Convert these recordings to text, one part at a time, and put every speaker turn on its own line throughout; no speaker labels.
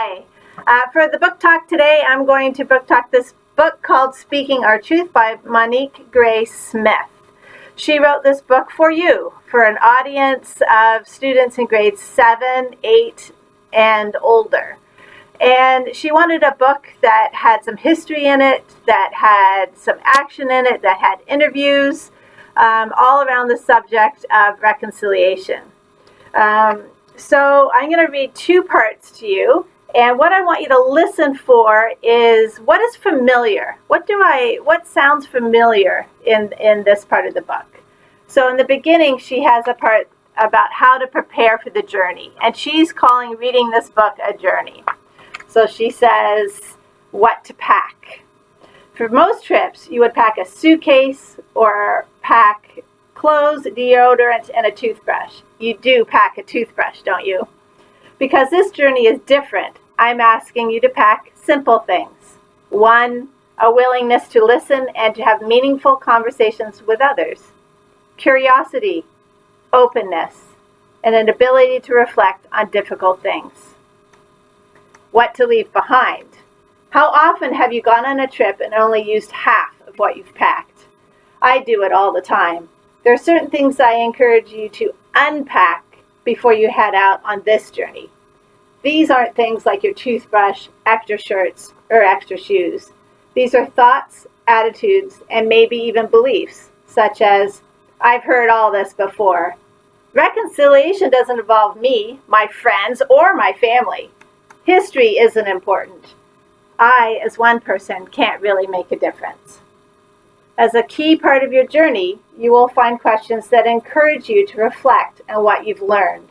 Hi. For the book talk today, I'm going to book talk this book called Speaking Our Truth by Monique Gray Smith. She wrote this book for you, for an audience of students in grades 7, 8, and older. And she wanted a book that had some history in it, that had some action in it, that had interviews, all around the subject of reconciliation. So I'm going to read two parts to you. And what I want you to listen for is what is familiar. What sounds familiar in this part of the book? So in the beginning, she has a part about how to prepare for the journey. And she's calling reading this book a journey. So she says what to pack. For most trips, you would pack a suitcase or pack clothes, deodorant, and a toothbrush. You do pack a toothbrush, don't you? Because this journey is different, I'm asking you to pack simple things. 1, a willingness to listen and to have meaningful conversations with others. Curiosity, openness, and an ability to reflect on difficult things. What to leave behind. How often have you gone on a trip and only used half of what you've packed? I do it all the time. There are certain things I encourage you to unpack before you head out on this journey. These aren't things like your toothbrush, extra shirts, or extra shoes. These are thoughts, attitudes, and maybe even beliefs, such as, I've heard all this before. Reconciliation doesn't involve me, my friends, or my family. History isn't important. I, as one person, can't really make a difference. As a key part of your journey, you will find questions that encourage you to reflect on what you've learned.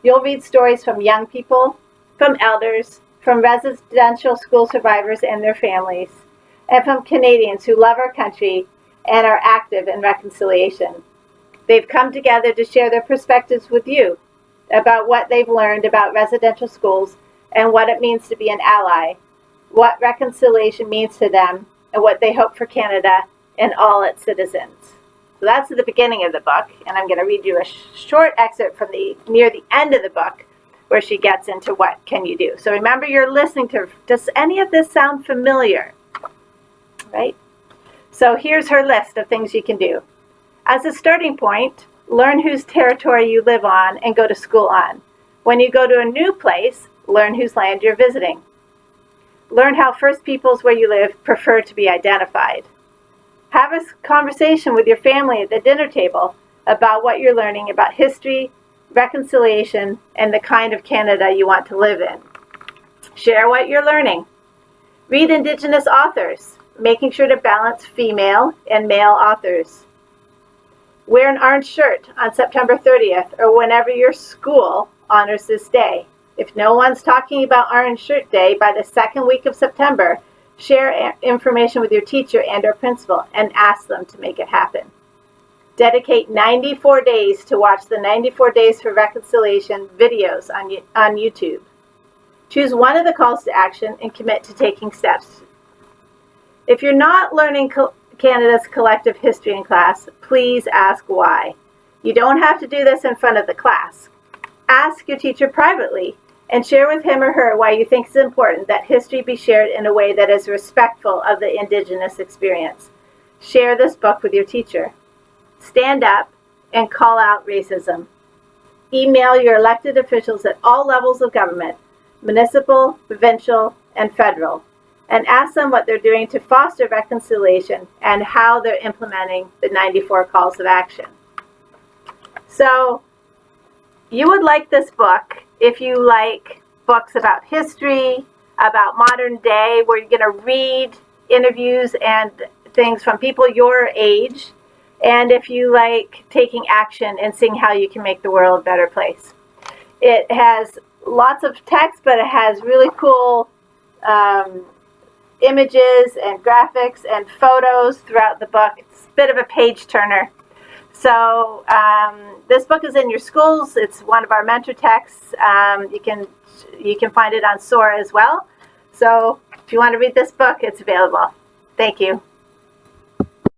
You'll read stories from young people, from elders, from residential school survivors and their families, and from Canadians who love our country and are active in reconciliation. They've come together to share their perspectives with you about what they've learned about residential schools and what it means to be an ally, what reconciliation means to them, and what they hope for Canada and all its citizens. So that's at the beginning of the book, and I'm going to read you a short excerpt from near the end of the book where she gets into what can you do. So remember, you're listening to, does any of this sound familiar? Right? So here's her list of things you can do. As a starting point, learn whose territory you live on and go to school on. When you go to a new place, learn whose land you're visiting. Learn how First Peoples where you live prefer to be identified. Have a conversation with your family at the dinner table about what you're learning about history, reconciliation, and the kind of Canada you want to live in. Share what you're learning. Read Indigenous authors, making sure to balance female and male authors. Wear an orange shirt on September 30th or whenever your school honors this day. If no one's talking about Orange Shirt Day by the second week of September, share information with your teacher and or principal and ask them to make it happen. Dedicate 94 days to watch the 94 Days for Reconciliation videos on YouTube. Choose one of the calls to action and commit to taking steps. If you're not learning Canada's collective history in class, please ask why. You don't have to do this in front of the class. Ask your teacher privately and share with him or her why you think it's important that history be shared in a way that is respectful of the Indigenous experience. Share this book with your teacher. Stand up and call out racism. Email your elected officials at all levels of government, municipal, provincial, and federal, and ask them what they're doing to foster reconciliation and how they're implementing the 94 calls of action. So, you would like this book if you like books about history, about modern day, where you're going to read interviews and things from people your age, and if you like taking action and seeing how you can make the world a better place. It has lots of text, but it has really cool images and graphics and photos throughout the book. It's a bit of a page turner. So this book is in your schools. It's one of our mentor texts. You can find it on Sora as well. So if you want to read this book, it's available. Thank you.